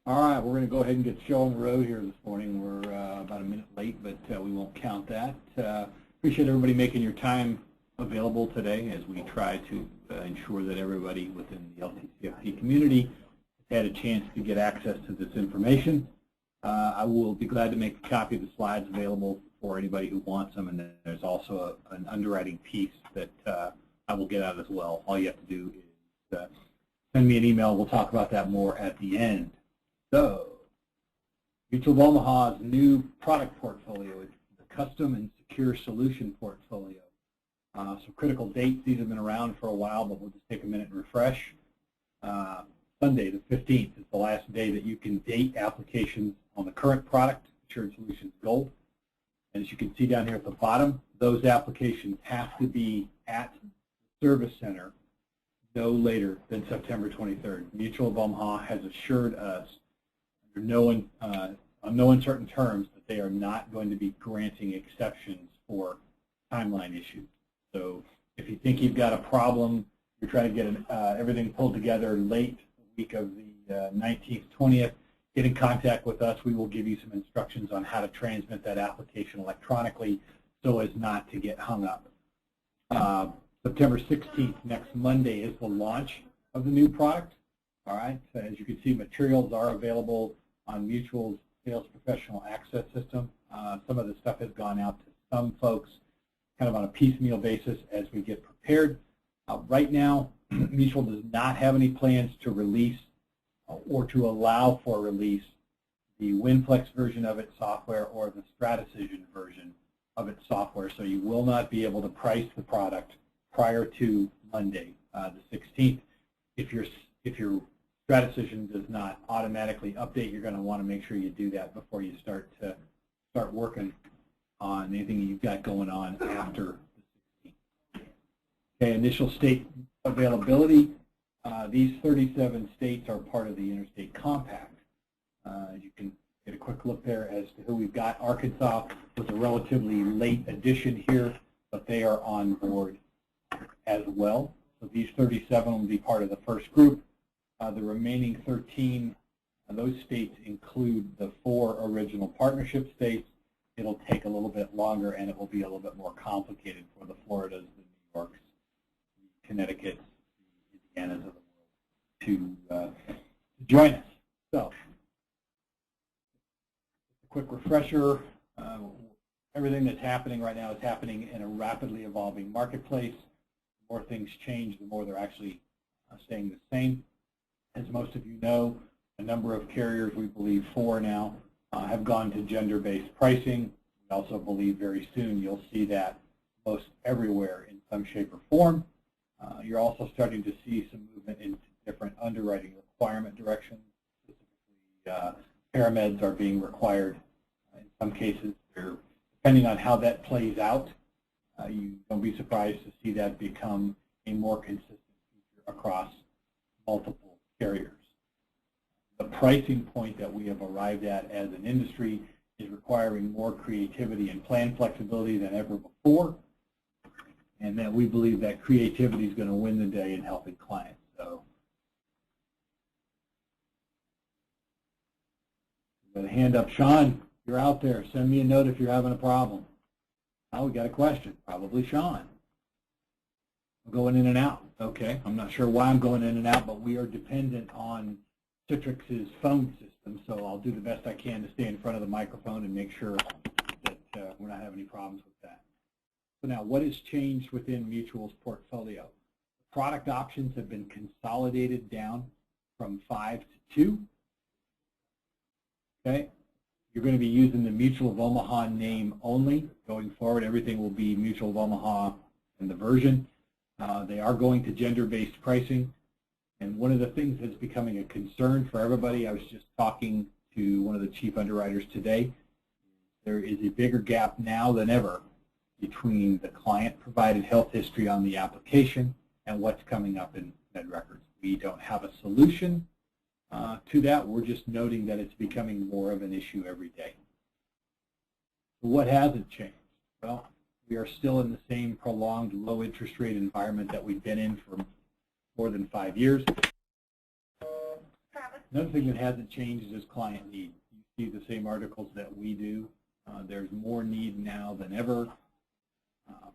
All right, we're going to go ahead and get the show on the road here this morning. We're about a minute late, but we won't count that. Appreciate everybody making your time available today as we try to ensure that everybody within the LTCFP community has had a chance to get access to this information. I will be glad to make a copy of the slides available for anybody who wants them, and then there's also an underwriting piece that I will get out as well. All you have to do is send me an email. We'll talk about that more at the end. So, Mutual of Omaha's new product portfolio is the Custom and Secure Solution Portfolio. Some critical dates. These have been around for a while, but we'll just take a minute and refresh. Sunday, the 15th, is the last day that you can date applications on the current product, Assured Solutions Gold. And as you can see down here at the bottom, those applications have to be at the service center no later than September 23rd. Mutual of Omaha has assured us on no uncertain terms that they are not going to be granting exceptions for timeline issues. So if you think you've got a problem, you're trying to get everything pulled together late the week of the 19th, 20th, get in contact with us. We will give you some instructions on how to transmit that application electronically so as not to get hung up. September 16th, next Monday, is the launch of the new product. All right, so as you can see, materials are available on Mutual's Sales Professional Access System. Some of the stuff has gone out to some folks kind of on a piecemeal basis as we get prepared. Right now, Mutual does not have any plans to release or to allow for release the WinFlex version of its software or the StrataCision version of its software, so you will not be able to price the product prior to Monday, the 16th. If your StrataCision does not automatically update, you're going to want to make sure you do that before you start working on anything you've got going on after the 16th. Okay, initial state availability. These 37 states are part of the Interstate Compact. You can get a quick look there as to who we've got. Arkansas was a relatively late addition here, but they are on board as well. So these 37 will be part of the first group. The remaining 13, those states include the 4 original partnership states. It'll take a little bit longer, and it will be a little bit more complicated for the Floridas, the New Yorks, the Connecticut's, the Indianas of the world to join us. So, a quick refresher. Everything that's happening right now is happening in a rapidly evolving marketplace. The more things change, the more they're actually staying the same. As most of you know, a number of carriers, we believe 4 now, have gone to gender-based pricing. We also believe very soon you'll see that most everywhere in some shape or form. You're also starting to see some movement into different underwriting requirement directions. Specifically, parameds are being required in some cases. Depending on how that plays out, you don't be surprised to see that become a more consistent feature across multiple carriers. The pricing point that we have arrived at as an industry is requiring more creativity and plan flexibility than ever before, and that we believe that creativity is going to win the day in helping clients. So, got a hand up. Sean, you're out there. Send me a note if you're having a problem. Oh, we got a question. Probably Sean. I'm going in and out. Okay, I'm not sure why I'm going in and out, but we are dependent on Citrix's phone system, so I'll do the best I can to stay in front of the microphone and make sure that we're not having any problems with that. So now, what has changed within Mutual's portfolio? Product options have been consolidated down from 5 to 2. Okay, you're going to be using the Mutual of Omaha name only going forward. Everything will be Mutual of Omaha in the version. They are going to gender-based pricing. And one of the things that's becoming a concern for everybody, I was just talking to one of the chief underwriters today, there is a bigger gap now than ever between the client-provided health history on the application and what's coming up in med records. We don't have a solution to that. We're just noting that it's becoming more of an issue every day. So what hasn't changed? Well, we are still in the same prolonged low interest rate environment that we've been in for more than 5 years. Another thing that hasn't changed is client need. You see the same articles that we do. There's more need now than ever,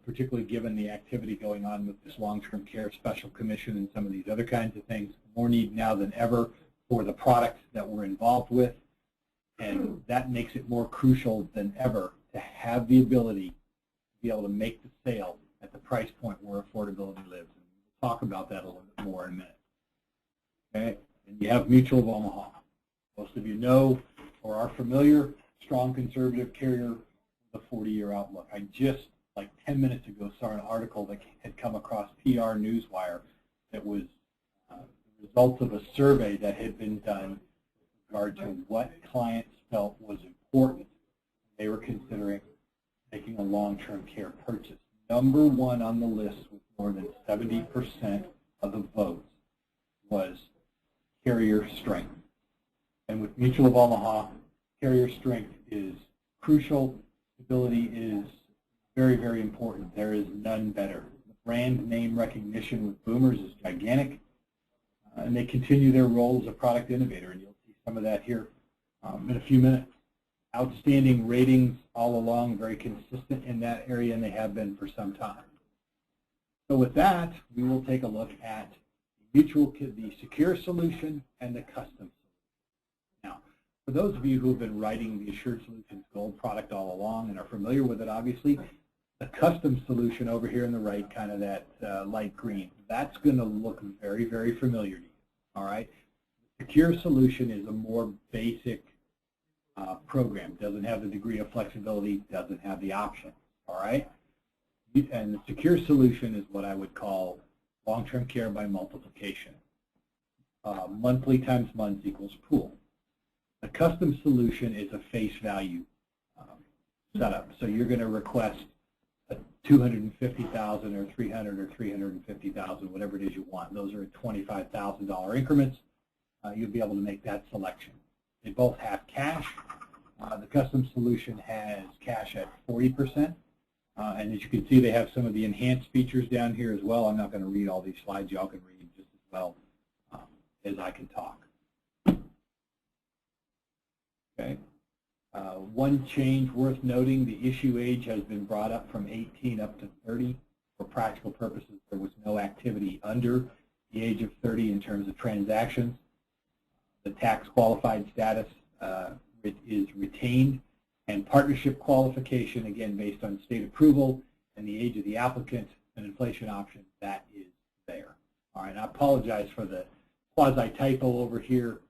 particularly given the activity going on with this long-term care special commission and some of these other kinds of things. More need now than ever for the product that we're involved with, and that makes it more crucial than ever to have the ability to be able to make the sale at the price point where affordability lives. And we'll talk about that a little bit more in a minute. Okay, and you have Mutual of Omaha. Most of you know or are familiar, strong conservative carrier with a 40-year outlook. I just, like 10 minutes ago, saw an article that had come across PR Newswire that was the result of a survey that had been done with regard to what clients felt was important when they were considering making a long-term care purchase. Number one on the list with more than 70% of the votes was carrier strength. And with Mutual of Omaha, carrier strength is crucial. Stability is very, very important. There is none better. The brand name recognition with Boomers is gigantic, and they continue their role as a product innovator, and you'll see some of that here in a few minutes. Outstanding ratings all along, very consistent in that area, and they have been for some time. So with that, we will take a look at the secure solution and the custom solution. Now, for those of you who have been writing the Assured Solutions Gold product all along and are familiar with it, obviously, the custom solution over here on the right, kind of that light green, that's going to look very, very familiar to you. All right. The secure solution is a more basic program. Doesn't have the degree of flexibility, doesn't have the option. All right. And the secure solution is what I would call long-term care by multiplication. Monthly times months equals pool. The custom solution is a face value setup. So you're going to request a $250,000 or $300,000 or $350,000, whatever it is you want. Those are $25,000 increments. You'll be able to make that selection. They both have cash. The custom solution has cash at 40%. And as you can see, they have some of the enhanced features down here as well. I'm not going to read all these slides. Y'all can read just as well as I can talk. Okay. One change worth noting, the issue age has been brought up from 18 up to 30. For practical purposes, there was no activity under the age of 30 in terms of transactions. The tax qualified status is retained, and partnership qualification, again, based on state approval and the age of the applicant, an inflation option, that is there. All right, I apologize for the quasi-typo over here.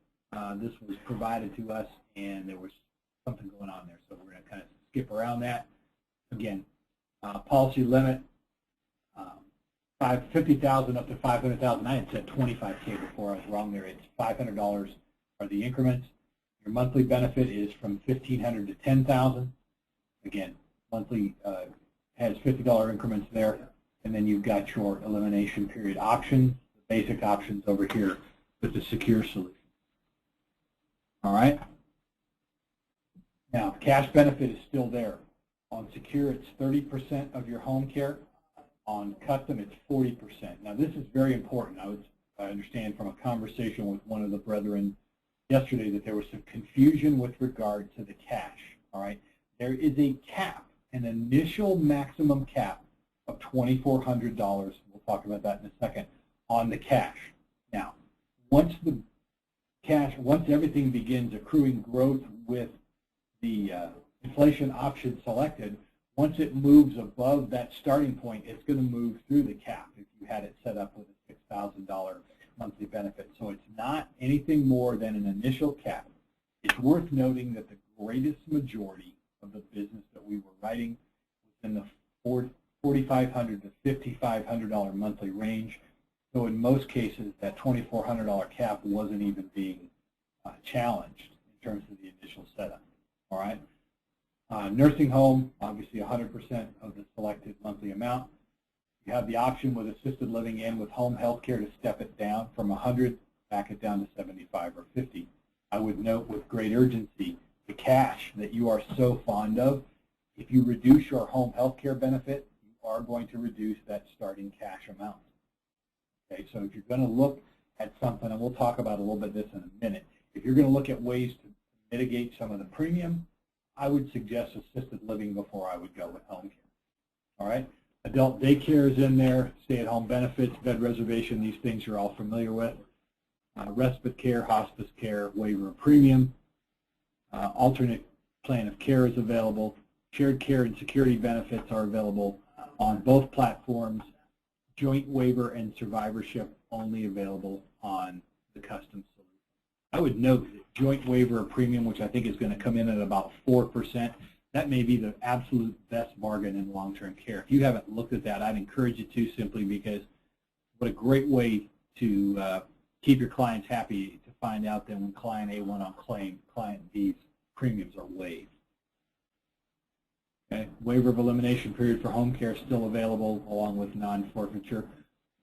This was provided to us, and there was something going on there, so we're going to kind of skip around that. Again, policy limit, $50,000 up to $500,000. I had said $25K before. I was wrong there. It's $500 are the increments. Your monthly benefit is from $1,500 to $10,000. Again, monthly has $50 increments there, and then you've got your elimination period options, the basic options over here with the secure solution. All right. Now, cash benefit is still there. On secure, it's 30% of your home care. On custom, it's 40%. Now, this is very important. I understand from a conversation with one of the brethren yesterday that there was some confusion with regard to the cash. All right. There is a cap, an initial maximum cap of $2,400. We'll talk about that in a second on the cash. Now, once everything begins accruing growth with the inflation option selected, once it moves above that starting point, it's going to move through the cap if you had it set up with a $6,000 monthly benefit. So it's not anything more than an initial cap. It's worth noting that the greatest majority of the business that we were writing was in the $4,500 to $5,500 monthly range. So in most cases, that $2,400 cap wasn't even being challenged in terms of the initial setup. All right. Nursing home, obviously 100% of the selected monthly amount. You have the option with assisted living and with home health care to step it down from 100, back it down to 75 or 50. I would note with great urgency, the cash that you are so fond of, if you reduce your home health care benefit, you are going to reduce that starting cash amount. Okay, so if you're going to look at something, and we'll talk about a little bit of this in a minute, If you're going to look at ways to mitigate some of the premium, I would suggest assisted living before I would go with home care. All right? Adult daycare is in there, stay-at-home benefits, bed reservation, these things you're all familiar with. Respite care, hospice care, waiver of premium. Alternate plan of care is available. Shared care and security benefits are available on both platforms. Joint waiver and survivorship only available on the custom solution. I would note that joint waiver of premium, which I think is going to come in at about 4%, that may be the absolute best bargain in long-term care. If you haven't looked at that, I'd encourage you to, simply because what a great way to keep your clients happy to find out that when client A went on claim, client B's premiums are waived. Okay. Waiver of elimination period for home care is still available along with non-forfeiture.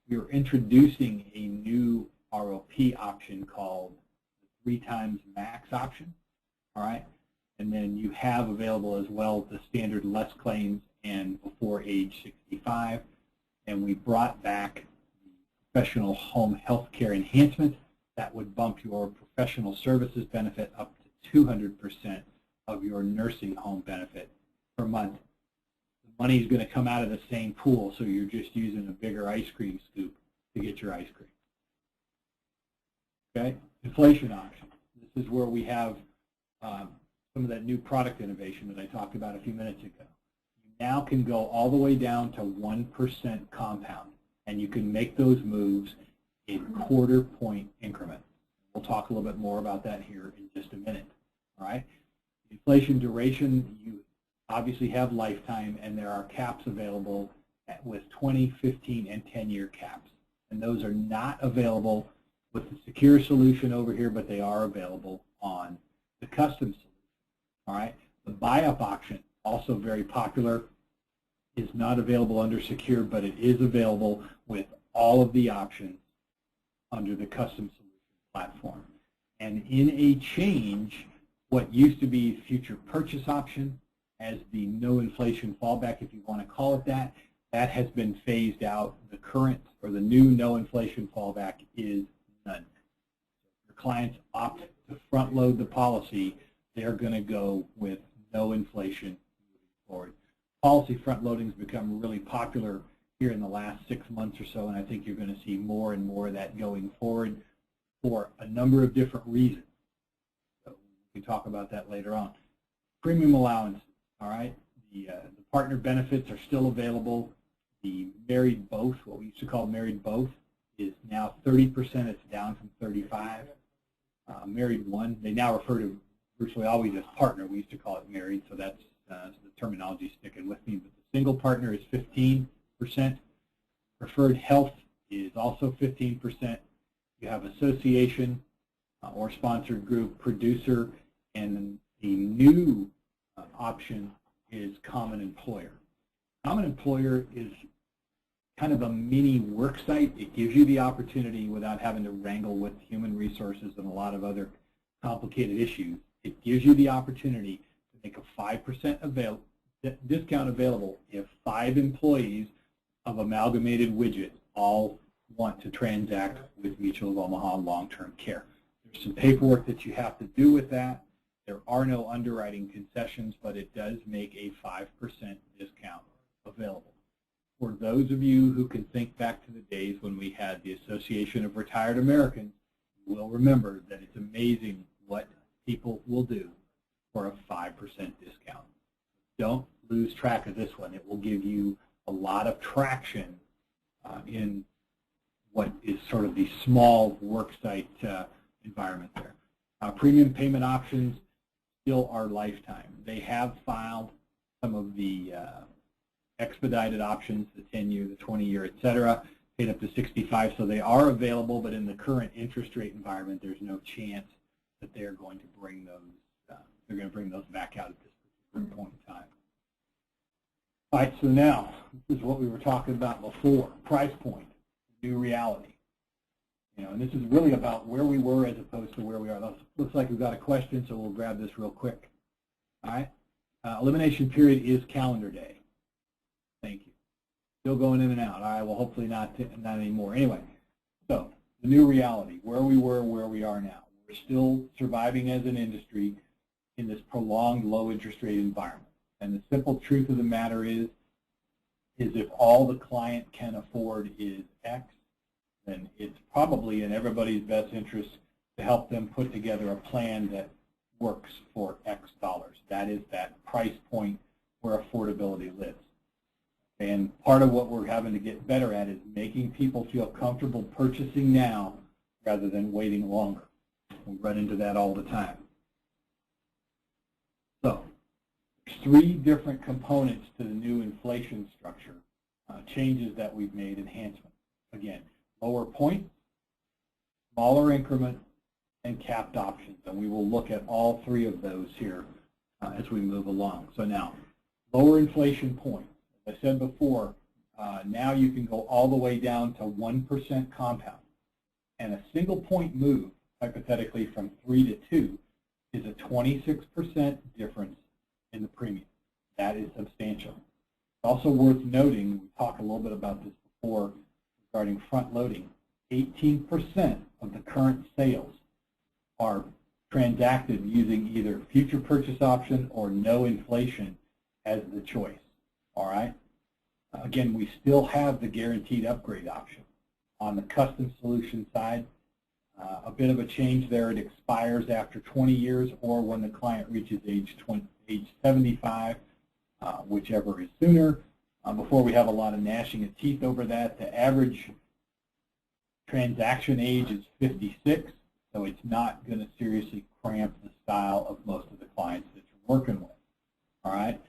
We're introducing a new ROP option called the 3 times max option. All right. And then you have available as well the standard less claims and before age 65. And we brought back the professional home health care enhancement that would bump your professional services benefit up to 200% of your nursing home benefit per month. The money is going to come out of the same pool, so you're just using a bigger ice cream scoop to get your ice cream. Okay, inflation option. This is where we have some of that new product innovation that I talked about a few minutes ago. You now can go all the way down to 1% compound, and you can make those moves in quarter-point increments. We'll talk a little bit more about that here in just a minute. All right. Inflation duration, you obviously have lifetime, and there are caps available with 20, 15, and 10-year caps. And those are not available with the secure solution over here, but they are available on the custom solution. All right. The buy-up option, also very popular, is not available under secure, but it is available with all of the options under the custom solution platform. And in a change, what used to be future purchase option as the no inflation fallback, if you want to call it that, that has been phased out. The current or the new no inflation fallback is none. If your clients opt to front load the policy, they're going to go with no inflation moving forward. Policy front loading has become really popular here in the last 6 months or so, and I think you're going to see more and more of that going forward for a number of different reasons. So we can talk about that later on. Premium allowance, all right? The partner benefits are still available. The married both, what we used to call married both, is now 30%. It's down from 35. Married one, they now refer to virtually always as partner. We used to call it married, so that's the terminology sticking with me. But the single partner is 15%. Preferred health is also 15%. You have association or sponsored group, producer, and the new option is common employer. Common employer is kind of a mini work site. It gives you the opportunity, without having to wrangle with human resources and a lot of other complicated issues, it gives you the opportunity to make a 5% discount available if 5 employees of Amalgamated Widget all want to transact with Mutual of Omaha long-term care. There's some paperwork that you have to do with that. There are no underwriting concessions, but it does make a 5% discount available. For those of you who can think back to the days when we had the Association of Retired Americans, you will remember that it's amazing what people will do for a 5% discount. Don't lose track of this one. It will give you a lot of traction in what is sort of the small worksite environment there. Premium payment options still are lifetime. They have filed some of the expedited options, the 10-year, the 20-year, et cetera, paid up to 65, so they are available, but in the current interest rate environment, there's no chance that they're going to bring those, they're going to bring those back out at this particular point in time. All right, so now, this is what we were talking about before, price point, new reality. You know, and this is really about where we were as opposed to where we are. Looks like we've got a question, so we'll grab this real quick. All right, elimination period is calendar day. Thank you. Still going in and out. All right, well, hopefully not anymore. Anyway, so the new reality, where we were, where we are now. We're still surviving as an industry in this prolonged low interest rate environment. And the simple truth of the matter is if all the client can afford is X, then it's probably in everybody's best interest to help them put together a plan that works for X dollars. That is that price point where affordability lives. And part of what we're having to get better at is making people feel comfortable purchasing now rather than waiting longer. We run into that all the time. So, there's 3 different components to the new inflation structure, changes that we've made, enhancements. Again, lower points, smaller increment, and capped options. And we will look at all 3 of those here as we move along. So now, lower inflation points. As I said before, now you can go all the way down to 1% compound. And a single point move, hypothetically from 3 to 2, is a 26% difference in the premium. That is substantial. It's also worth noting, we talked a little bit about this before regarding front loading, 18% of the current sales are transacted using either future purchase option or no inflation as the choice. All right. Again, we still have the guaranteed upgrade option. On the custom solution side, a bit of a change there. It expires after 20 years or when the client reaches age 75, whichever is sooner. Before we have a lot of gnashing of teeth over that, the average transaction age is 56, so it's not going to seriously cramp the style of most of the clients that you're working with. All right.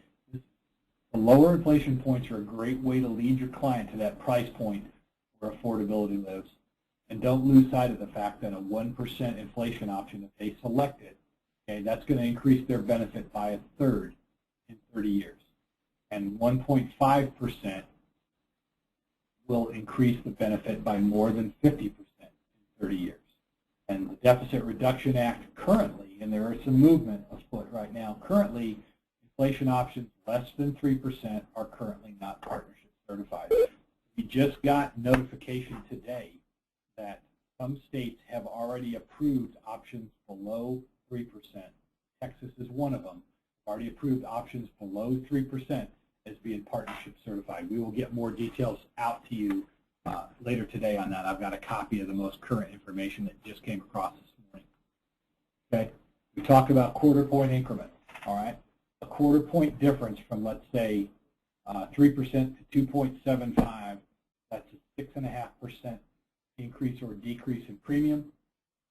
The lower inflation points are a great way to lead your client to that price point where affordability lives. And don't lose sight of the fact that a 1% inflation option, if they select it, okay, that's going to increase their benefit by 1/3 in 30 years. And 1.5% will increase the benefit by more than 50% in 30 years. And the Deficit Reduction Act currently, and there is some movement afoot right now, currently inflation options less than 3% are currently not partnership certified. We just got notification today that some states have already approved options below 3%. Texas is one of them. Already approved options below 3% as being partnership certified. We will get more details out to you later today on that. I've got a copy of the most current information that just came across this morning. Okay, we talked about 1/4 point increments. All right, a 1/4 point difference from, let's say, 3% to 2.75. That's a 6.5% increase or decrease in premium.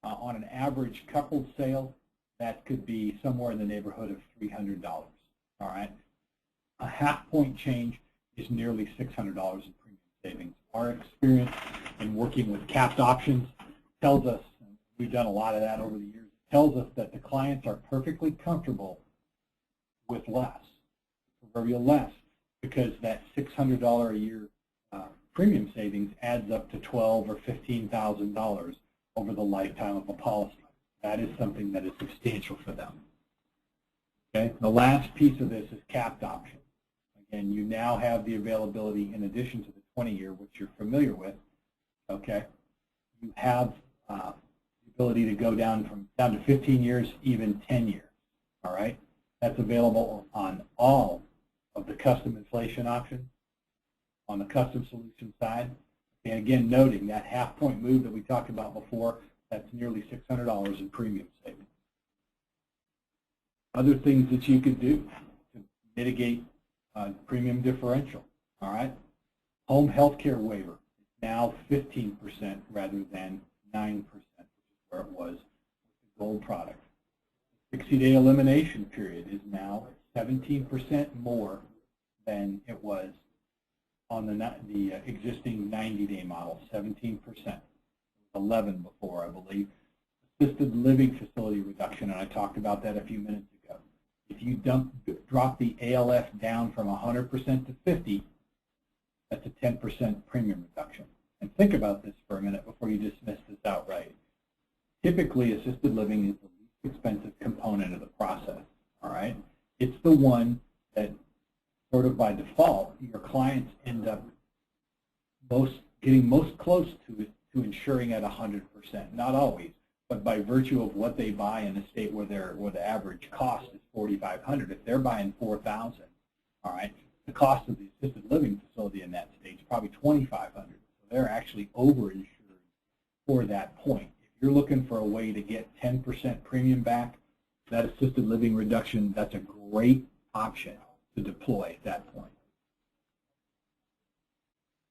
On an average coupled sale, that could be somewhere in the neighborhood of $300. All right, a 1/2 point change is nearly $600 in premium savings. Our experience in working with capped options tells us, and we've done a lot of that over the years, tells us that the clients are perfectly comfortable with less, proverbial less, because that $600 a year premium savings adds up to $12,000 or $15,000 over the lifetime of a policy. That is something that is substantial for them. Okay, the last piece of this is capped options. Again, you now have the availability in addition to the 20-year, which you're familiar with. Okay, you have the ability to go down to 15 years, even 10 years. All right, that's available on all of the custom inflation options. On the custom solution side, and again, noting that 1/2 point move that we talked about before, that's nearly $600 in premium savings. Other things that you could do to mitigate premium differential, all right? Home health care waiver is now 15% rather than 9%, which is where it was with the gold product. The 60-day elimination period is now 17% more than it was on the existing 90-day model, 17%. 11 before, I believe. Assisted living facility reduction, and I talked about that a few minutes ago. If you drop the ALF down from 100% to 50, that's a 10% premium reduction. And think about this for a minute before you dismiss this outright. Typically, assisted living is the least expensive component of the process, all right? It's the one that sort of by default, your clients end up getting most close to insuring at 100%. Not always, but But by virtue of what they buy in a state where the average cost is $4,500, if they're buying $4,000, all right, the cost of the assisted living facility in that state is probably $2,500. So they're actually overinsured for that point. If you're looking for a way to get 10% premium back, that assisted living reduction, that's a great option to deploy at that point.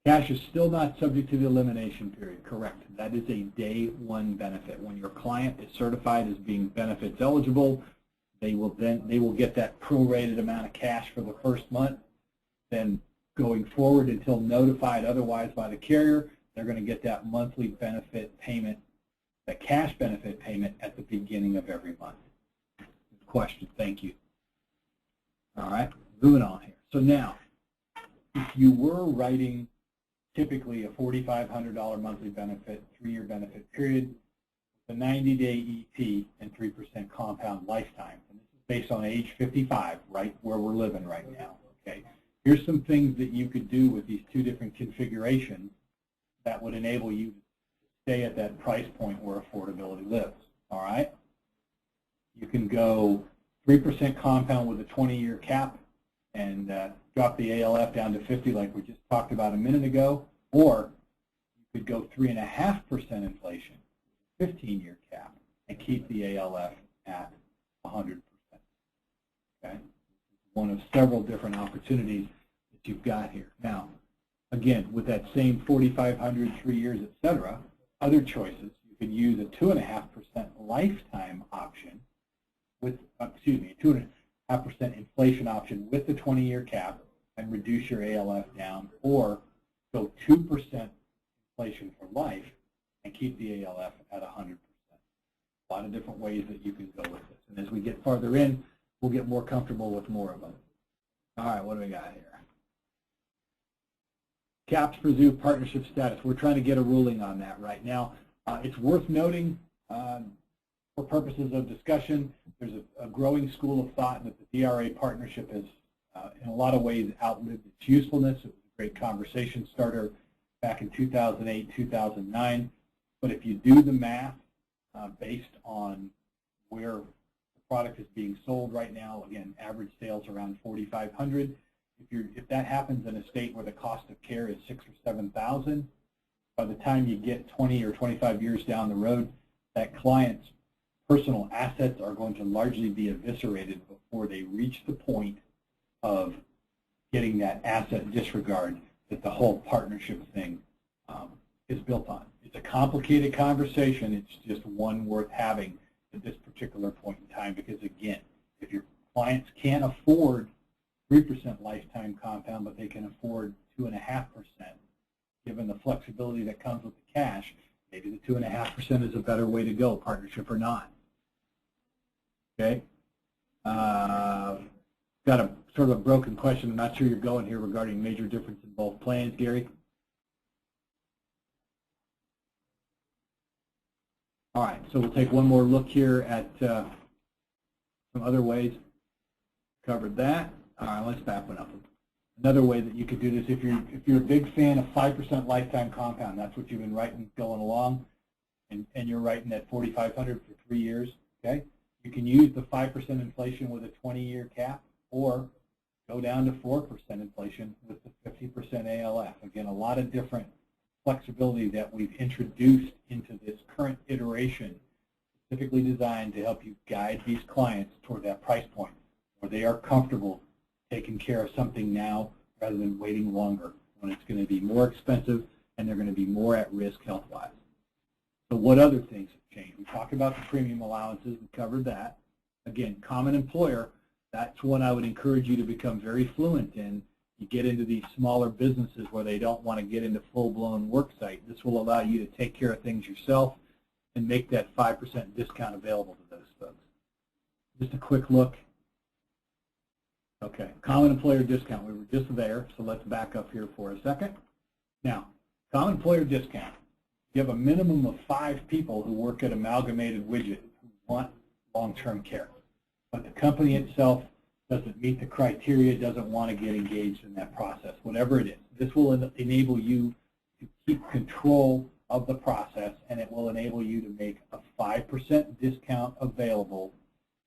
Cash is still not subject to the elimination period, correct. That is a day one benefit. When your client is certified as being benefits eligible, they will get that prorated amount of cash for the first month. Then going forward until notified otherwise by the carrier, they're going to get that monthly benefit payment, the cash benefit payment at the beginning of every month. Good question, thank you. All right, moving on here. So now, if you were writing typically a $4,500 monthly benefit, 3-year benefit period, the 90-day EP and 3% compound lifetime. And this is based on age 55, right where we're living right now. Okay. Here's some things that you could do with these two different configurations that would enable you to stay at that price point where affordability lives. All right. You can go 3% compound with a 20-year cap and drop the ALF down to 50 like we just talked about a minute ago, or you could go 3.5% inflation, 15-year cap, and keep the ALF at 100%. Okay, one of several different opportunities that you've got here. Now, again, with that same 4,500, 3 years, etc., other choices, you could use a 2.5% lifetime option with, excuse me, 2.5% inflation option with the 20-year cap and reduce your ALF down, or go 2% inflation for life and keep the ALF at 100%. A lot of different ways that you can go with this. And as we get farther in, we'll get more comfortable with more of them. All right, what do we got here? Caps presume partnership status. We're trying to get a ruling on that right now. It's worth noting, for purposes of discussion, there's a growing school of thought that the DRA partnership has, in a lot of ways, outlived its usefulness. It was a great conversation starter back in 2008, 2009. But if you do the math based on where the product is being sold right now, again, average sales around 4,500. If that happens in a state where the cost of care is 6,000 or 7,000, by the time you get 20 or 25 years down the road, that client's personal assets are going to largely be eviscerated before they reach the point of getting that asset disregard that the whole partnership thing is built on. It's a complicated conversation. It's just one worth having at this particular point in time because, again, if your clients can't afford 3% lifetime compound, but they can afford 2.5%, given the flexibility that comes with the cash, maybe the 2.5% is a better way to go, partnership or not. Okay. Got a sort of a broken question. I'm not sure you're going here regarding major difference in both plans, Gary. All right, so we'll take one more look here at some other ways. Covered that. All right, let's back one up. Another way that you could do this, if you're a big fan of 5% lifetime compound, that's what you've been writing going along, and you're writing at 4,500 for 3 years. Okay, you can use the 5% inflation with a 20-year cap, or go down to 4% inflation with the 50% ALF. Again, a lot of different flexibility that we've introduced into this current iteration, specifically designed to help you guide these clients toward that price point where they are comfortable taking care of something now rather than waiting longer when it's going to be more expensive and they're going to be more at risk health-wise. So what other things have changed? We talked about the premium allowances. We covered that. Again, common employer, that's one I would encourage you to become very fluent in. You get into these smaller businesses where they don't want to get into full-blown work site. This will allow you to take care of things yourself and make that 5% discount available to those folks. Just a quick look. Okay, common employer discount. We were just there, so let's back up here for a second. Now, common employer discount. You have a minimum of 5 people who work at Amalgamated Widget who want long-term care, but the company itself doesn't meet the criteria, doesn't want to get engaged in that process, whatever it is. This will enable you to keep control of the process, and it will enable you to make a 5% discount available,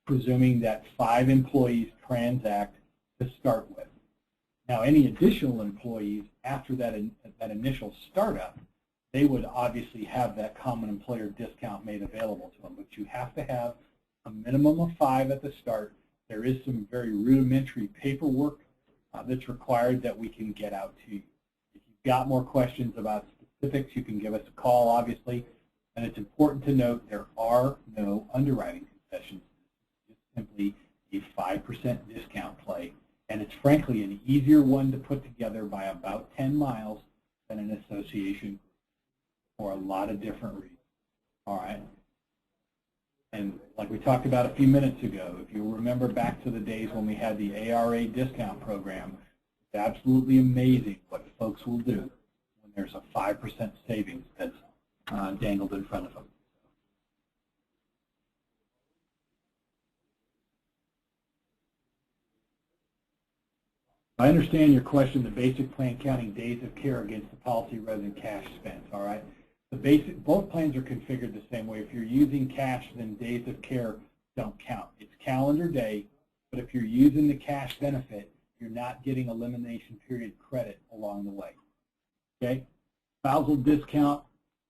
presuming that 5 employees transact to start with. Now, any additional employees after that initial startup, they would obviously have that common employer discount made available to them. But you have to have a minimum of 5 at the start. There is some very rudimentary paperwork that's required that we can get out to you. If you've got more questions about specifics, you can give us a call, obviously. And it's important to note there are no underwriting concessions. It's simply a 5% discount play. And it's frankly an easier one to put together by about 10 miles than an association for a lot of different reasons. All right. And like we talked about a few minutes ago, if you remember back to the days when we had the ARA discount program, it's absolutely amazing what folks will do when there's a 5% savings that's dangled in front of them. I understand your question, the basic plan counting days of care against the policy rather than cash spent, all right? Both plans are configured the same way. If you're using cash, then days of care don't count. It's calendar day, but if you're using the cash benefit, you're not getting elimination period credit along the way, okay? Spousal discount,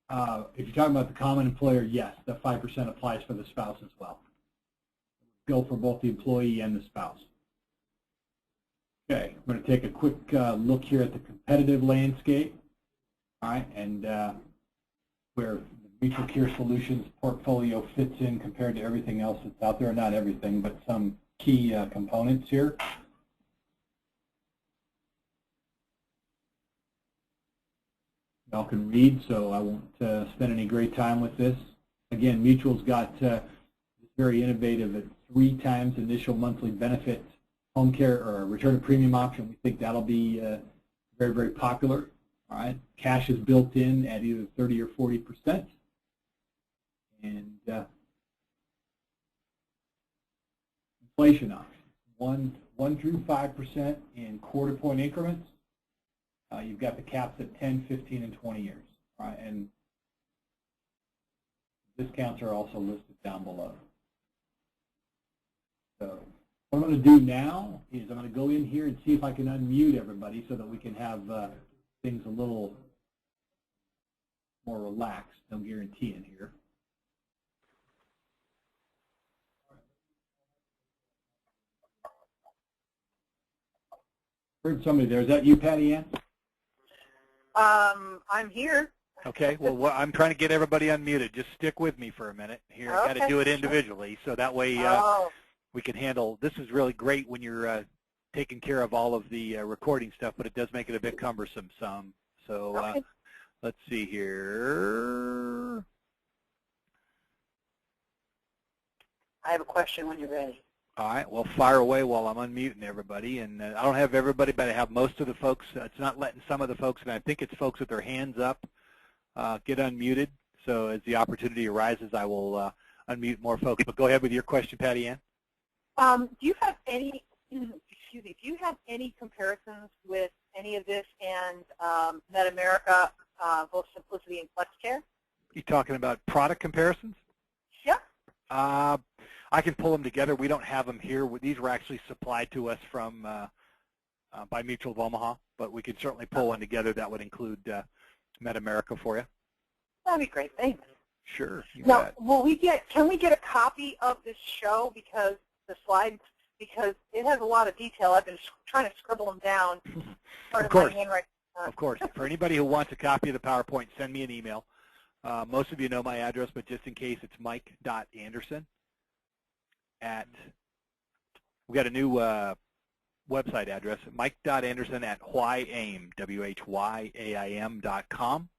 if you're talking about the common employer, yes, the 5% applies for the spouse as well. Go for both the employee and the spouse. Okay, I'm going to take a quick look here at the competitive landscape, all right, and where the MutualCare Solutions portfolio fits in compared to everything else that's out there. Not everything, but some key components here. Y'all can read, so I won't spend any great time with this. Again, Mutual's got very innovative at 3 times initial monthly benefit home care or return of premium option. We think that'll be very, very popular. All right, cash is built in at either 30 or 40%, and inflation option 1 through 5% in quarter point increments. You've got the caps at 10, 15, and 20 years. All right, and discounts are also listed down below. So what I'm going to do now is I'm going to go in here and see if I can unmute everybody so that we can have things a little more relaxed. No guarantee in here. Heard somebody there. Is that you, Patty Ann? I'm here. Okay. Well, I'm trying to get everybody unmuted. Just stick with me for a minute here. Okay. I got to do it individually, so that way we can handle. This is really great when you're taking care of all of the recording stuff, but it does make it a bit cumbersome some. So okay. Let's see here. I have a question when you're ready. All right, well, fire away while I'm unmuting everybody. And I don't have everybody, but I have most of the folks. It's not letting some of the folks, and I think it's folks with their hands up, get unmuted. So as the opportunity arises, I will unmute more folks. But go ahead with your question, Patty Ann. Do you have any, excuse me, do you have any comparisons with any of this and MedAmerica, both Simplicity and FlexCare? You talking about product comparisons? Yeah. I can pull them together. We don't have them here. These were actually supplied to us from by Mutual of Omaha, but we could certainly pull one together that would include MedAmerica for you. That'd be great. Thanks. Sure. Now, can we get a copy of this show, because the slides, because it has a lot of detail. I've been trying to scribble them down. Of course. Of course. For anybody who wants a copy of the PowerPoint, send me an email. Most of you know my address, but just in case, it's mike.anderson we got a new website address, mike.anderson at whyaim, WHYAIM.com.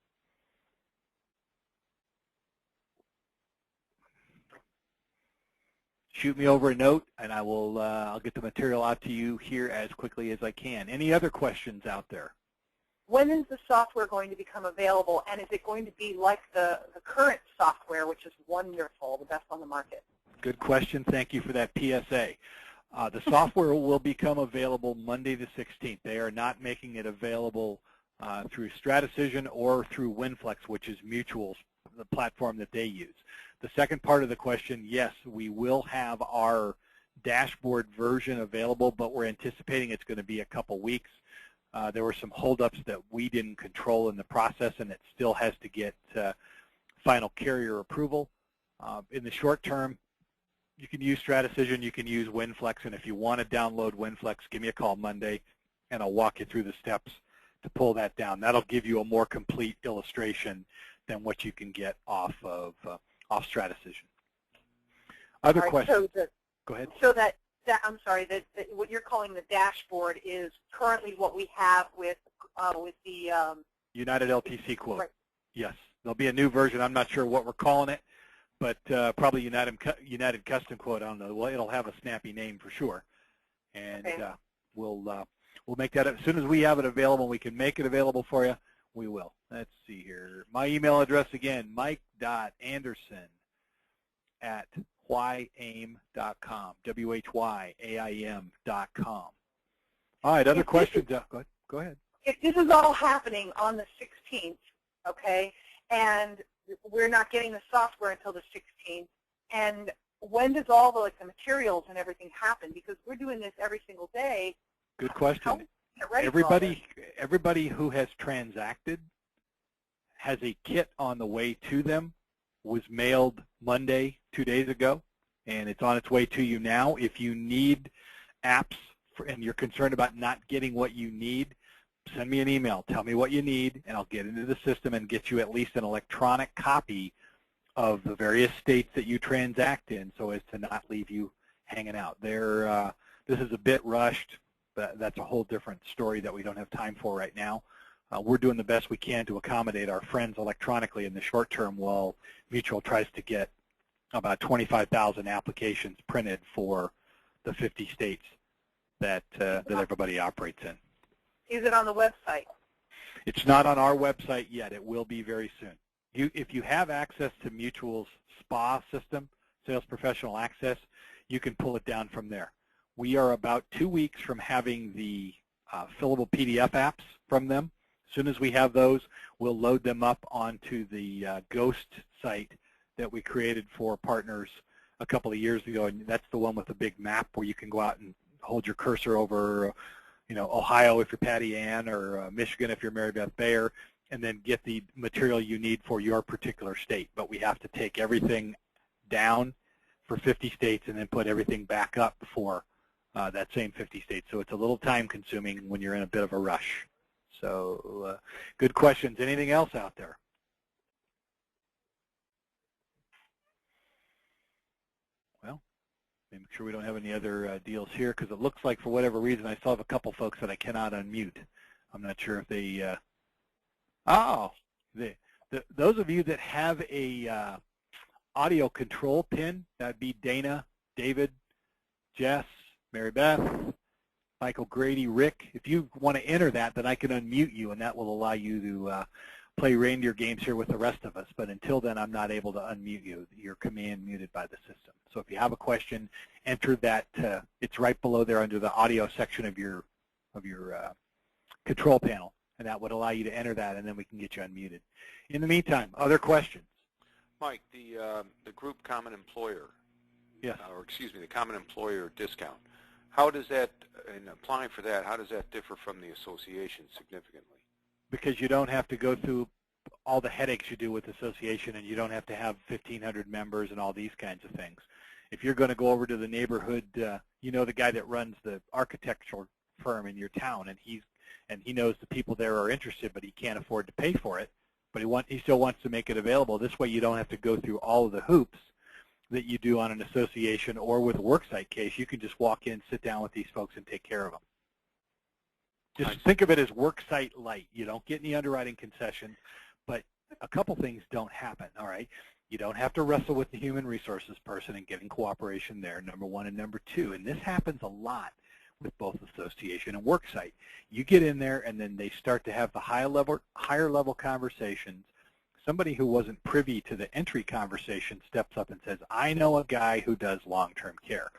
Shoot me over a note, and I will. I'll get the material out to you here as quickly as I can. Any other questions out there? When is the software going to become available, and is it going to be like the current software, which is wonderful, the best on the market? Good question. Thank you for that PSA. The software will become available Monday the 16th. They are not making it available through Stratecision or through WinFlex, which is Mutual's the platform that they use. The second part of the question, yes, we will have our dashboard version available, but we're anticipating it's going to be a couple weeks. There were some holdups that we didn't control in the process, and it still has to get final carrier approval. In the short term, you can use Stratecision, you can use WinFlex, and if you want to download WinFlex, give me a call Monday, and I'll walk you through the steps to pull that down. That'll give you a more complete illustration than what you can get off Stratecision. Other questions? Go ahead. So that I'm sorry, that what you're calling the dashboard is currently what we have with the United LTC quote. Right. Yes, there'll be a new version. I'm not sure what we're calling it, but probably United Custom Quote. I don't know. Well, it'll have a snappy name for sure, and okay. We'll make that as soon as we have it available. We can make it available for you. We will. Let's see here. My email address again: mike.anderson@whyaim.com. WHYAIM.com. All right. Other questions? Go ahead. If this is all happening on the 16th, okay, and we're not getting the software until the 16th, and when does all the materials and everything happen? Because we're doing this every single day. Good question. Everybody who has transacted has a kit on the way to them, was mailed Monday 2 days ago, and it's on its way to you now. If you need apps and you're concerned about not getting what you need, send me an email. Tell me what you need, and I'll get into the system and get you at least an electronic copy of the various states that you transact in so as to not leave you hanging out. This is a bit rushed, but that's a whole different story that we don't have time for right now. We're doing the best we can to accommodate our friends electronically in the short term while Mutual tries to get about 25,000 applications printed for the 50 states that everybody operates in. Is it on the website? It's not on our website yet. It will be very soon. If you have access to Mutual's SPA system, Sales Professional Access, you can pull it down from there. We are about 2 weeks from having the fillable PDF apps from them. As soon as we have those, we'll load them up onto the Ghost site that we created for partners a couple of years ago, and that's the one with the big map where you can go out and hold your cursor over, Ohio if you're Patty Ann, or Michigan if you're Mary Beth Bayer, and then get the material you need for your particular state. But we have to take everything down for 50 states and then put everything back up for that same 50 states. So it's a little time-consuming when you're in a bit of a rush. So good questions. Anything else out there? Well, make sure we don't have any other deals here, because it looks like for whatever reason I still have a couple folks that I cannot unmute. I'm not sure if they those of you that have a audio control pin, that'd be Dana, David, Jess, Mary Beth, Michael Grady, Rick. If you want to enter that, then I can unmute you, and that will allow you to play reindeer games here with the rest of us. But until then, I'm not able to unmute you. You're command muted by the system. So if you have a question, enter that. It's right below there under the audio section of your control panel, and that would allow you to enter that, and then we can get you unmuted. In the meantime, other questions? Mike, the group common employer, yes, or excuse me, the common employer discount. How does that, in applying for that, how does that differ from the association significantly? Because you don't have to go through all the headaches you do with association, and you don't have to have 1,500 members and all these kinds of things. If you're going to go over to the neighborhood, the guy that runs the architectural firm in your town, and he knows the people there are interested, but he can't afford to pay for it, but he still wants to make it available. This way you don't have to go through all of the hoops that you do on an association or with a worksite case. You can just walk in, sit down with these folks, and take care of them. Just think of it as worksite light. You don't get any underwriting concessions, but a couple things don't happen, all right? You don't have to wrestle with the human resources person and getting cooperation there, number one, and number two, and this happens a lot with both association and worksite. You get in there, and then they start to have the higher level conversations. Somebody who wasn't privy to the entry conversation steps up and says, I know a guy who does long-term care.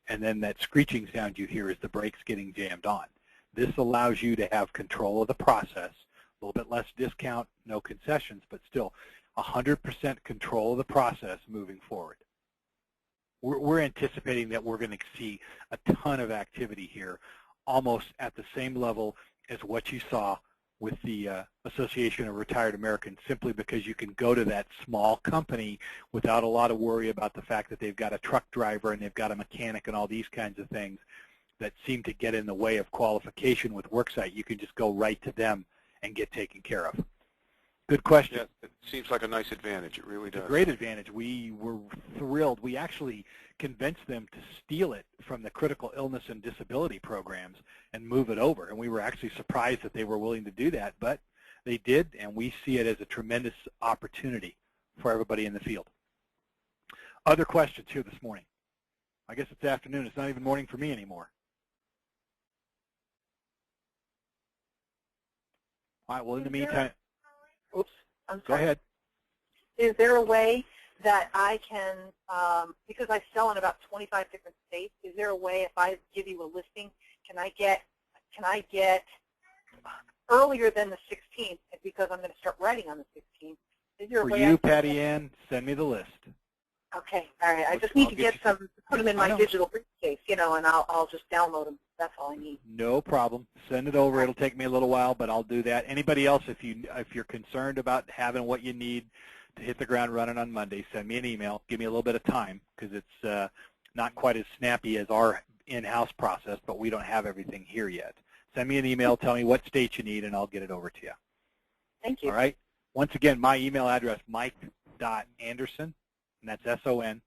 And then that screeching sound you hear is the brakes getting jammed on. This allows you to have control of the process, a little bit less discount, no concessions, but still, 100% control of the process moving forward. We're anticipating that we're going to see a ton of activity here, almost at the same level as what you saw with the Association of Retired Americans, simply because you can go to that small company without a lot of worry about the fact that they've got a truck driver and they've got a mechanic and all these kinds of things that seem to get in the way of qualification with worksite. You can just go right to them and get taken care of. Good question. Yeah, it seems like a nice advantage. It really does. It's a great advantage. We were thrilled. We actually convinced them to steal it from the critical illness and disability programs and move it over. And we were actually surprised that they were willing to do that, but they did, and we see it as a tremendous opportunity for everybody in the field. Other questions here this morning? I guess it's afternoon. It's not even morning for me anymore. All right, well, in the meantime, Oops, I'm go sorry. ahead. Is there a way that I can, because I sell in about 25 different states, is there a way if I give you a listing, can I get earlier than the 16th, because I'm going to start writing on the 16th? Is there a For way you, Patty Ann, send me the list. Okay, all right. I just need to get some, put them in my digital briefcase, and I'll just download them. That's all I need. No problem. Send it over. It'll take me a little while, but I'll do that. Anybody else, if you're concerned about having what you need to hit the ground running on Monday, send me an email. Give me a little bit of time, because it's not quite as snappy as our in-house process, but we don't have everything here yet. Send me an email. Tell me what state you need, and I'll get it over to you. Thank you. All right. Once again, my email address, mike.anderson, and that's S-O-N,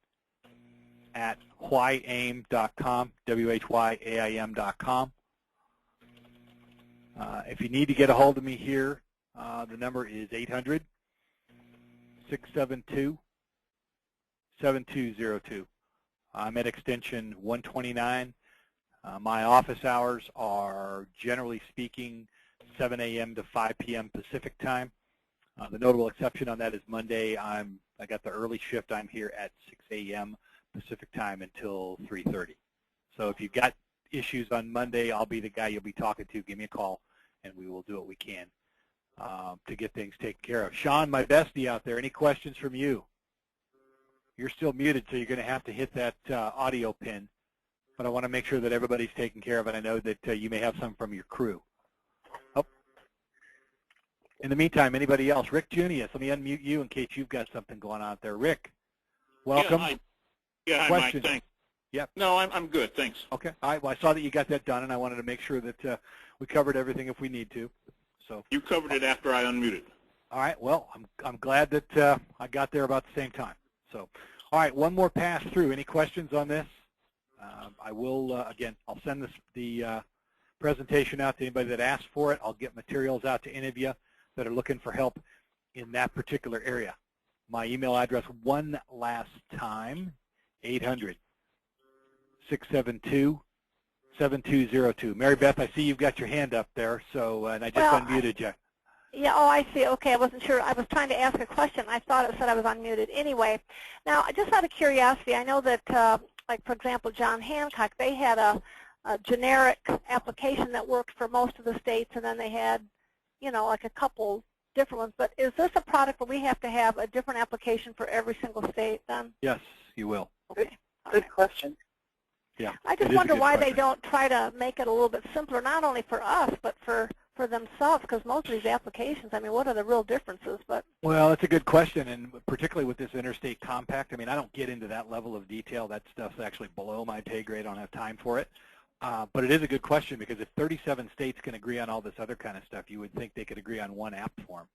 at whyaim.com, WHYAIM.com. If you need to get a hold of me here, the number is 800-672-7202. I'm at extension 129. My office hours are, generally speaking, 7 a.m. to 5 p.m. Pacific time. The notable exception on that is Monday. I got the early shift. I'm here at 6 a.m. Pacific time until 3:30. So if you've got issues on Monday, I'll be the guy you'll be talking to. Give me a call, and we will do what we can to get things taken care of. Sean, my bestie out there, any questions from you? You're still muted, so you're going to have to hit that audio pin. But I want to make sure that everybody's taken care of, and I know that you may have some from your crew. Oh. In the meantime, anybody else? Rick Junius, let me unmute you in case you've got something going on out there. Rick, welcome. Hi, Mike, thanks. Yep. No, I'm good, thanks. Okay. All right. Well, I saw that you got that done, and I wanted to make sure that we covered everything if we need to. So you covered it after I unmuted. All right. Well, I'm glad that I got there about the same time. So, all right. One more pass through. Any questions on this? I will again. I'll send the presentation out to anybody that asks for it. I'll get materials out to any of you that are looking for help in that particular area. My email address one last time, 800-672-7202. Mary Beth, I see you've got your hand up there, so and I just unmuted you. Yeah, oh, I see. Okay, I wasn't sure. I was trying to ask a question. I thought it said I was unmuted. Anyway, now, just out of curiosity, I know that, like, for example, John Hancock, they had a generic application that worked for most of the states, and then they had, like a couple different ones. But is this a product where we have to have a different application for every single state then? Yes, you will. Okay. Good question. Yeah. I just wonder why they don't try to make it a little bit simpler, not only for us, but for themselves, because most of these applications, I mean, what are the real differences? Well, that's a good question, and particularly with this interstate compact, I mean, I don't get into that level of detail. That stuff's actually below my pay grade. I don't have time for it. But it is a good question, because if 37 states can agree on all this other kind of stuff, you would think they could agree on one app form.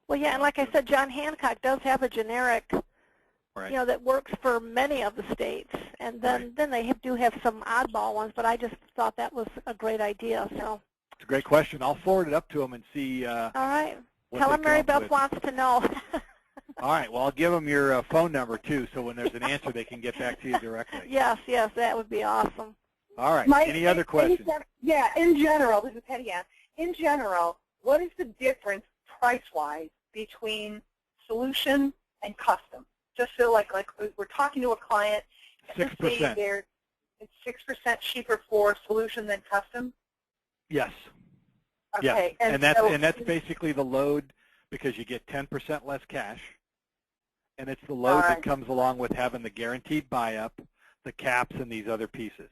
Well, yeah, and like I said, John Hancock does have a generic, right, that works for many of the states. And then they do have some oddball ones, but I just thought that was a great idea. So it's a great question. I'll forward it up to them and see. All right. What Tell they them Mary come up Beth with. wants to know. All right. Well, I'll give them your phone number, too, so when there's an answer, they can get back to you directly. Yes, that would be awesome. All right. Mike, any other questions? In general, this is Patty Ann. In general, what is the difference price-wise between solution and custom? Just so like we're talking to a client, 6%. It's 6% cheaper for solution than custom? Yes. Okay. Yes. And that's basically the load because you get 10% less cash, and it's the load that comes along with having the guaranteed buy-up, the caps, and these other pieces.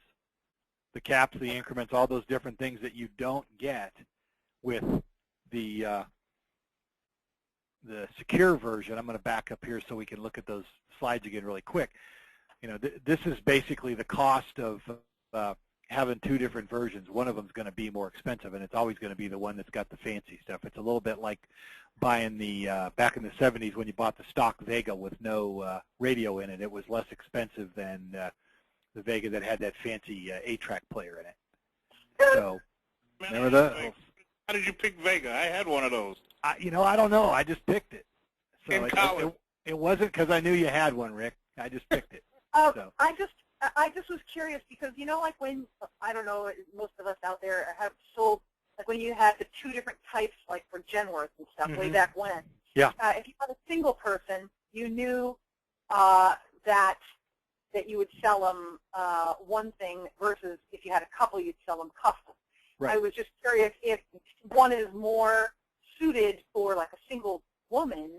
The caps, the increments, all those different things that you don't get with the secure version. I'm going to back up here so we can look at those slides again really quick. You know, this is basically the cost of having two different versions. One of them is going to be more expensive, and it's always going to be the one that's got the fancy stuff. It's a little bit like buying the back in the 70s when you bought the stock Vega with no radio in it. It was less expensive than the Vega that had that fancy 8-track player in it. So, remember those? How did you pick Vega? I had one of those. You know, I don't know. I just picked it. So in college. It wasn't because I knew you had one, Rick. I just picked it. So. I just was curious because, you know, like when, I don't know, most of us out there have sold, like when you had the two different types, like for Genworth and stuff, way back when. Yeah. If you had a single person, you knew that you would sell them one thing versus if you had a couple, you'd sell them custom. Right. I was just curious if one is more suited for like a single woman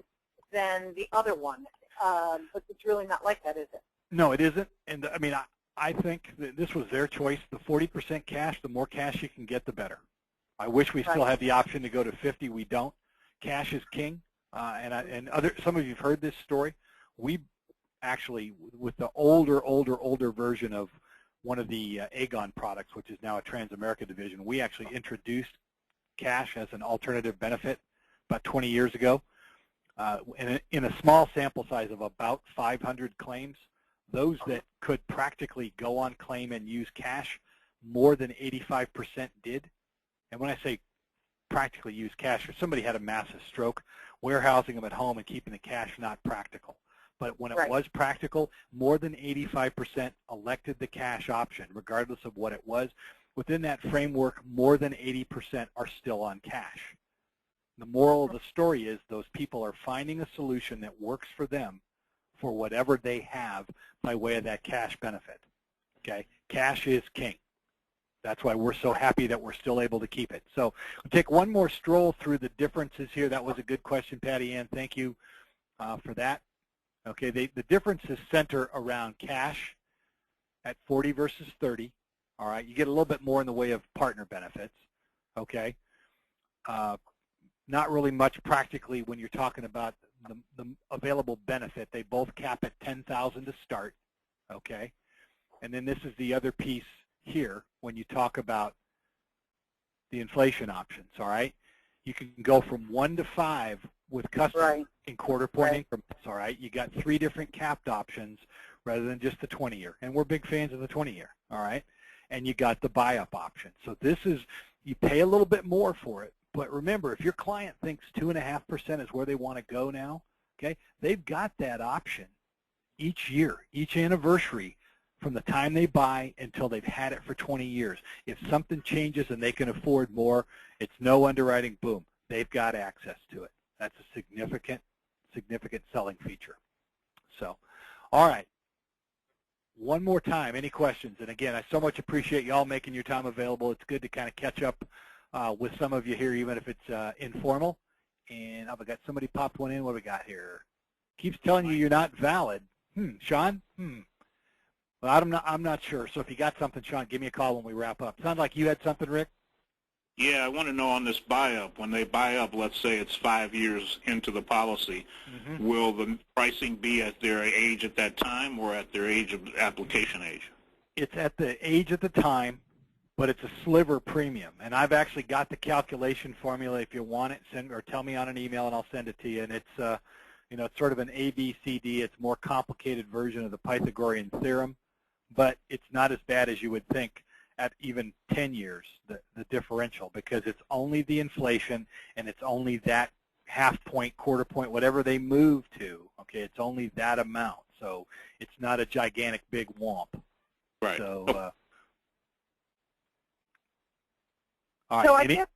than the other one. But it's really not like that, is it? No, it isn't. And I mean, I think that this was their choice. The 40% cash, the more cash you can get, the better. I wish we still had the option to go to 50. We don't. Cash is king. Some of you have heard this story. We actually, with the older version of one of the Aegon products, which is now a Transamerica division, we actually introduced cash as an alternative benefit about 20 years ago. In a small sample size of about 500 claims, those that could practically go on claim and use cash, more than 85% did. And when I say practically use cash, if somebody had a massive stroke, warehousing them at home and keeping the cash not practical. But when it was practical, more than 85% elected the cash option, regardless of what it was. Within that framework, more than 80% are still on cash. The moral of the story is those people are finding a solution that works for them for whatever they have by way of that cash benefit. Okay? Cash is king. That's why we're so happy that we're still able to keep it. So we'll take one more stroll through the differences here. That was a good question, Patty Ann. Thank you for that. Okay, the differences center around cash at 40 versus 30. All right, you get a little bit more in the way of partner benefits. Okay, not really much practically when you're talking about the available benefit. They both cap at $10,000 to start. Okay, and then this is the other piece here when you talk about the inflation options. All right, you can go from 1 to 5 with custom in quarter-point increments. All right, you got 3 different capped options rather than just the 20-year, and we're big fans of the 20-year. All right, and you got the buy-up option. So this is, you pay a little bit more for it, but remember, if your client thinks 2.5% is where they want to go now, okay, they've got that option each year, each anniversary, from the time they buy until they've had it for 20 years. If something changes and they can afford more, it's no underwriting, boom, they've got access to it. That's a significant selling feature. So, all right. One more time, any questions? And again, I so much appreciate you all making your time available. It's good to kind of catch up with some of you here, even if it's informal. And I've got somebody popped one in. What do we got here? Keeps telling you you're not valid. Sean? Well, I'm not sure. So if you got something, Sean, give me a call when we wrap up. Sounds like you had something, Rick? Yeah, I want to know on this buy-up, when they buy up, let's say it's 5 years into the policy, will the pricing be at their age at that time or at their age of application age? It's at the age at the time, but it's a sliver premium. And I've actually got the calculation formula. If you want it, send or tell me on an email and I'll send it to you. And it's, it's sort of an ABCD. It's a more complicated version of the Pythagorean theorem, but it's not as bad as you would think at even 10 years, the differential, because it's only the inflation and it's only that half point, quarter point, whatever they move to, okay, it's only that amount. So it's not a gigantic big whomp. Right. So, all right. So I guess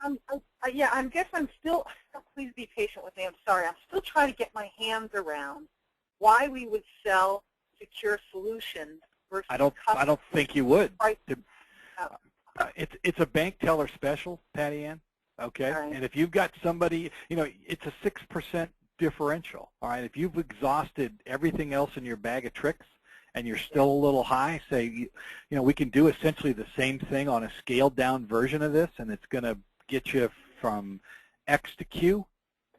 I'm still, please be patient with me, I'm sorry, I'm still trying to get my hands around why we would sell secure solutions versus I don't think you would. Right. It's a bank teller special, Patty Ann. Okay, Right. and if you've got somebody, it's a 6% differential. All right, if you've exhausted everything else in your bag of tricks and you're still a little high, say, we can do essentially the same thing on a scaled down version of this, and it's going to get you from X to Q,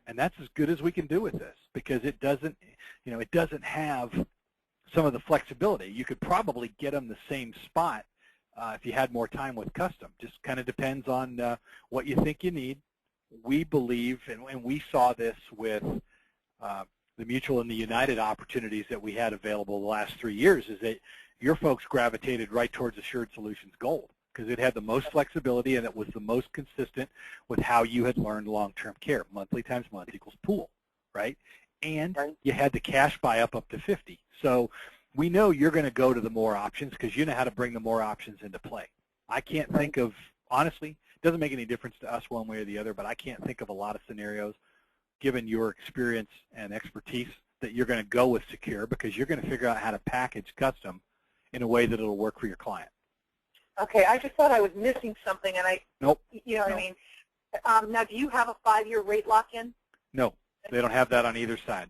and that's as good as we can do with this because it doesn't, it doesn't have some of the flexibility. You could probably get them the same spot if you had more time with custom. Just kind of depends on what you think you need. We believe, and we saw this with the Mutual and the United opportunities that we had available the last 3 years, is that your folks gravitated right towards Assured Solutions Gold because it had the most flexibility and it was the most consistent with how you had learned long-term care. Monthly times month equals pool, right? And you had the cash buy up to 50. So we know you're going to go to the more options because you know how to bring the more options into play. I can't think of, honestly, it doesn't make any difference to us one way or the other, but I can't think of a lot of scenarios, given your experience and expertise, that you're going to go with Secure because you're going to figure out how to package custom in a way that it'll work for your client. Okay, I just thought I was missing something, and Nope. You know what I mean? Now, do you have a 5-year rate lock-in? No, they don't have that on either side.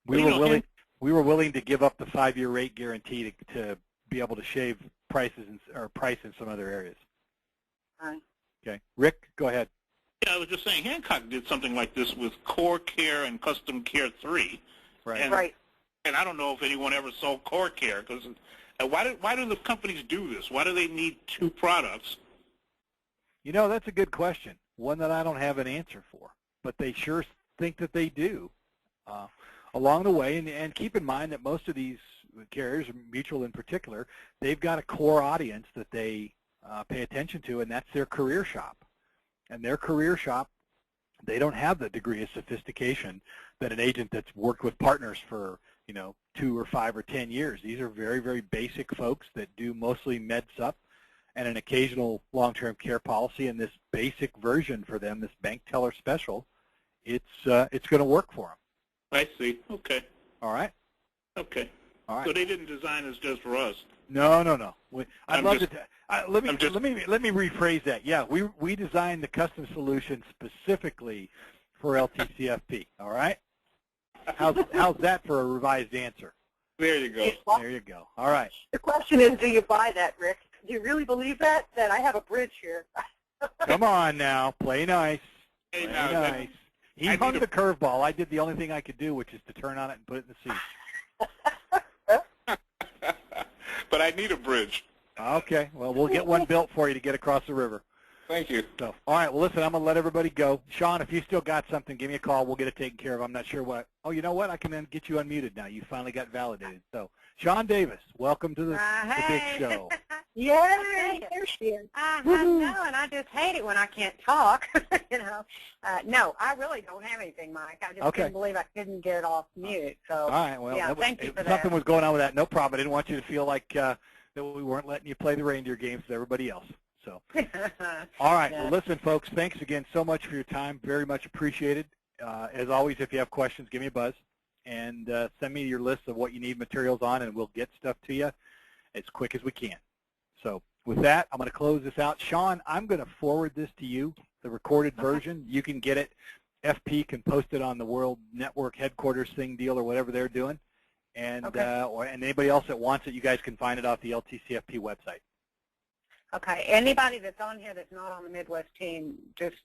We were willing to give up the 5-year rate guarantee to be able to shave prices or price in some other areas. All right. Okay, Rick, go ahead. Yeah, I was just saying Hancock did something like this with Core Care and Custom Care 3. Right. And I don't know if anyone ever sold Core Care because why do the companies do this? Why do they need 2 products? That's a good question. One that I don't have an answer for, but they sure think that they do along the way. And keep in mind that most of these carriers, Mutual in particular, they've got a core audience that they pay attention to, and that's their career shop. And their career shop, they don't have the degree of sophistication that an agent that's worked with partners for 2 or 5 or 10 years. These are very, very basic folks that do mostly med sup and an occasional long-term care policy. And this basic version for them, this bank teller special, it's going to work for them. I see. Okay. All right. Okay. All right. So they didn't design this just for us. No. I'd love to. Let me rephrase that. Yeah, we designed the custom solution specifically for LTCFP. All right. How's that for a revised answer? There you go. There you go. All right. The question is, do you buy that, Rick? Do you really believe that I have a bridge here? Come on now, play nice. Hey, play now, nice. He hung the curveball. I did the only thing I could do, which is to turn on it and put it in the seat. But I need a bridge. Okay. Well, we'll get one built for you to get across the river. Thank you. So, all right. Well, listen, I'm going to let everybody go. Sean, if you still got something, give me a call. We'll get it taken care of. I'm not sure what. Oh, you know what? I can then get you unmuted now. You finally got validated. So, Sean Davis, welcome to the big show. Yay! There she is. I know, and I just hate it when I can't talk. No, I really don't have anything, Mike. I just couldn't believe I couldn't get it off mute. So, all right. Well, yeah, thank you for that. Something was going on with that. No problem. I didn't want you to feel like that we weren't letting you play the reindeer games with everybody else. So, all right. Yeah. Well, listen, folks, thanks again so much for your time. Very much appreciated. As always, if you have questions, give me a buzz and send me your list of what you need materials on, and we'll get stuff to you as quick as we can. So with that, I'm going to close this out. Sean, I'm going to forward this to you, the recorded version. You can get it. FP can post it on the World Network headquarters thing deal or whatever they're doing. And, and anybody else that wants it, you guys can find it off the LTCFP website. Okay. Anybody that's on here that's not on the Midwest team, just